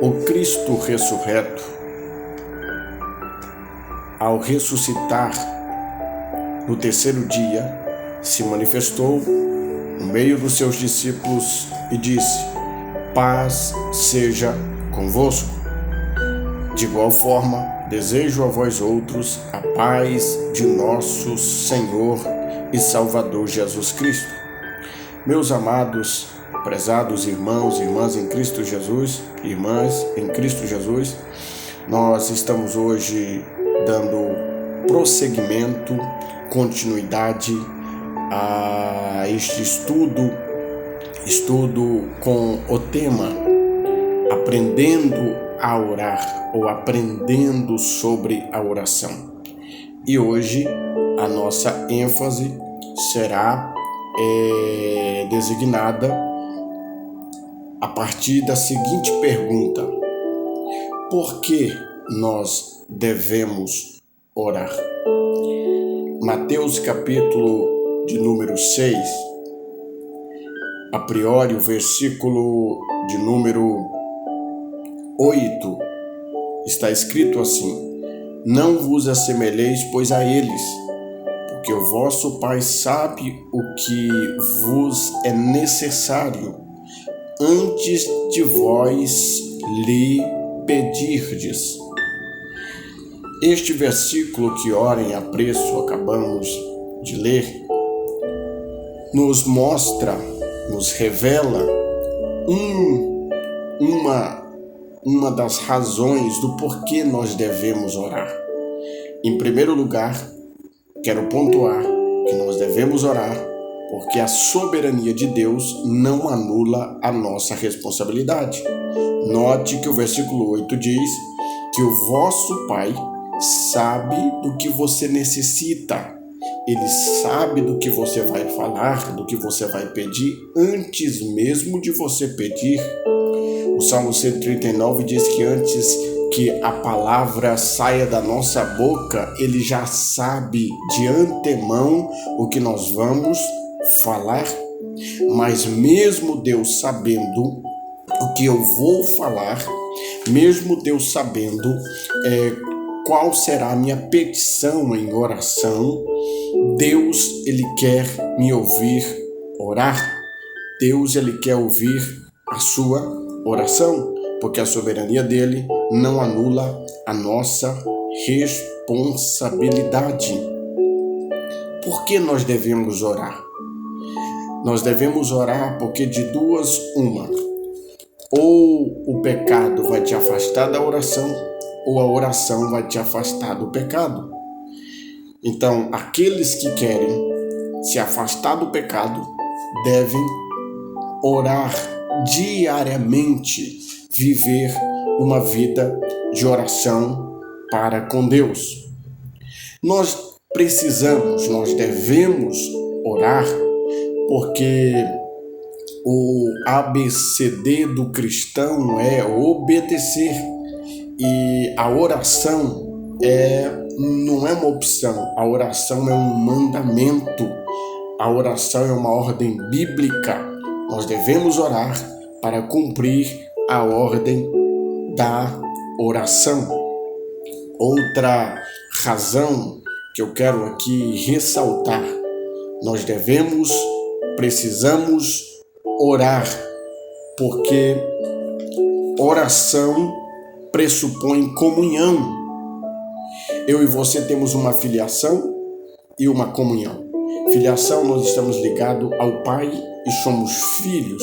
O Cristo ressurreto, ao ressuscitar no terceiro dia, se manifestou no meio dos seus discípulos e disse: paz seja convosco. De igual forma, desejo a vós outros a paz de nosso Senhor e Salvador Jesus Cristo. Meus amados, prezados irmãos e irmãs em Cristo Jesus, irmãs em Cristo Jesus, nós estamos hoje dando prosseguimento, continuidade a este estudo com o tema Aprendendo a Orar, ou Aprendendo sobre a Oração. E hoje a nossa ênfase será designada a partir da seguinte pergunta: por que nós devemos orar? Mateus capítulo de número 6, a priori o versículo de número 8, está escrito assim: não vos assemelheis, pois, a eles, porque o vosso Pai sabe o que vos é necessário antes de vós lhe pedirdes. Este versículo que ora em apreço acabamos de ler, nos mostra, nos revela uma das razões do porquê nós devemos orar. Em primeiro lugar, quero pontuar que nós devemos orar porque a soberania de Deus não anula a nossa responsabilidade. Note que o versículo 8 diz que o vosso Pai sabe do que você necessita. Ele sabe do que você vai falar, do que você vai pedir, antes mesmo de você pedir. O Salmo 139 diz que antes que a palavra saia da nossa boca, Ele já sabe de antemão o que nós vamos falar. Mas mesmo Deus sabendo o que eu vou falar, mesmo Deus sabendo qual será a minha petição em oração, Deus, Ele quer me ouvir orar. Deus, Ele quer ouvir a sua oração, porque a soberania dele não anula a nossa responsabilidade. Por que nós devemos orar? Nós devemos orar porque de duas uma: ou o pecado vai te afastar da oração, ou a oração vai te afastar do pecado. Então, aqueles que querem se afastar do pecado devem orar diariamente, viver uma vida de oração para com Deus. Nós devemos orar porque o ABCD do cristão é obedecer, e a oração não é uma opção, a oração é um mandamento, a oração é uma ordem bíblica. Nós devemos orar para cumprir a ordem da oração. Outra razão que eu quero aqui ressaltar: nós precisamos orar, porque oração pressupõe comunhão. Eu e você temos uma filiação e uma comunhão. Filiação, nós estamos ligados ao Pai e somos filhos.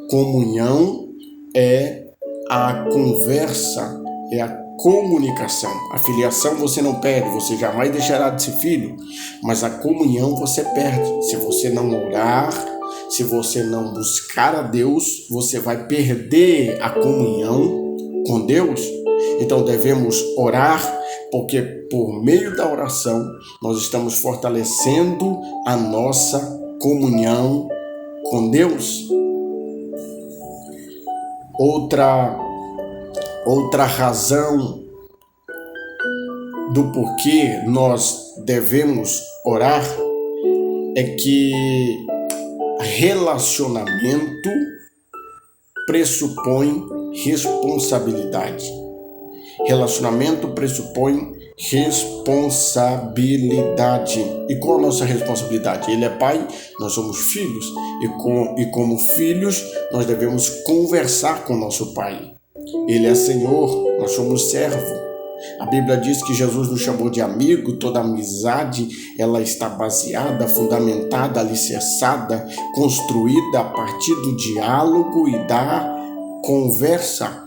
Comunhão é a conversa, é a comunicação. A filiação você não perde, você jamais deixará de ser filho, mas a comunhão você perde. Se você não orar, se você não buscar a Deus, você vai perder a comunhão com Deus. Então devemos orar, porque por meio da oração nós estamos fortalecendo a nossa comunhão com Deus. Outra razão do porquê nós devemos orar é que relacionamento pressupõe responsabilidade. Relacionamento pressupõe responsabilidade. E qual a nossa responsabilidade? Ele é pai, nós somos filhos. E como filhos, nós devemos conversar com nosso pai. Ele é Senhor, nós somos servo. A Bíblia diz que Jesus nos chamou de amigo. Toda amizade, ela está baseada, fundamentada, alicerçada, construída a partir do diálogo e da conversa.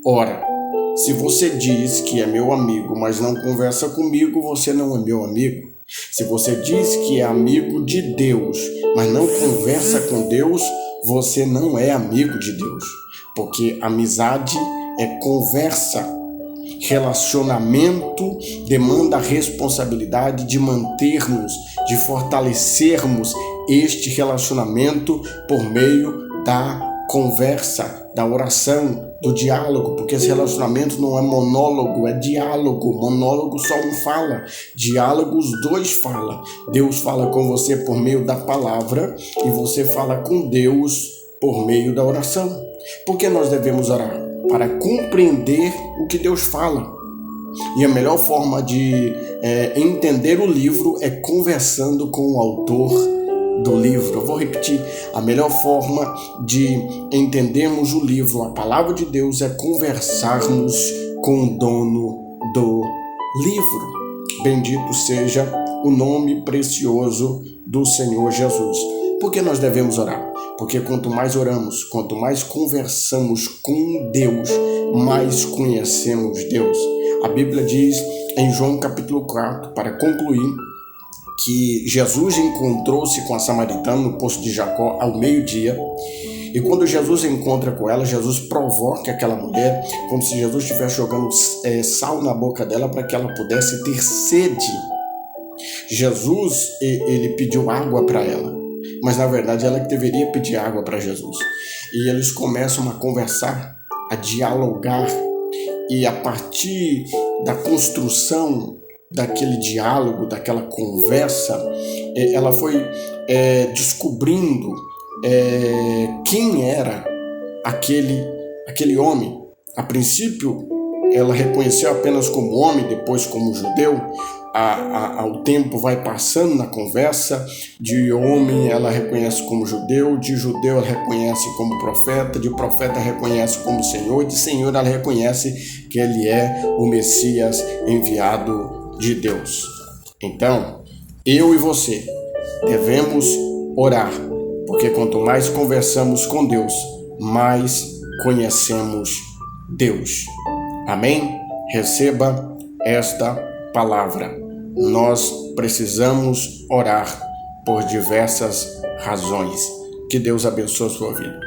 Ora, se você diz que é meu amigo, mas não conversa comigo, você não é meu amigo. Se você diz que é amigo de Deus, mas não conversa com Deus, você não é amigo de Deus. Porque amizade é conversa. Relacionamento demanda a responsabilidade de mantermos, de fortalecermos este relacionamento por meio da conversa, da oração, do diálogo, porque esse relacionamento não é monólogo, é diálogo. Monólogo só um fala, diálogo os dois falam. Deus fala com você por meio da palavra e você fala com Deus por meio da oração. Por que nós devemos orar? Para compreender o que Deus fala. E a melhor forma de entender o livro é conversando com o autor do livro. Eu vou repetir. A melhor forma de entendermos o livro, a palavra de Deus, é conversarmos com o dono do livro. Bendito seja o nome precioso do Senhor Jesus. Por que nós devemos orar? Porque quanto mais oramos, quanto mais conversamos com Deus, mais conhecemos Deus. A Bíblia diz em João capítulo 4, para concluir, que Jesus encontrou-se com a samaritana no poço de Jacó ao meio-dia. E quando Jesus encontra com ela, Jesus provoca aquela mulher, como se Jesus estivesse jogando sal na boca dela para que ela pudesse ter sede. Jesus, ele pediu água para ela. Mas na verdade ela que deveria pedir água para Jesus. E eles começam a conversar, a dialogar. E a partir da construção daquele diálogo, daquela conversa, ela foi descobrindo quem era aquele homem. A princípio ela reconheceu apenas como homem, depois como judeu. O tempo vai passando na conversa. De homem ela reconhece como judeu, de judeu ela reconhece como profeta, de profeta reconhece como Senhor, de Senhor ela reconhece que ele é o Messias enviado de Deus. Então, eu e você devemos orar, porque quanto mais conversamos com Deus, mais conhecemos Deus. Amém? Receba esta palavra. Nós precisamos orar por diversas razões. Que Deus abençoe a sua vida.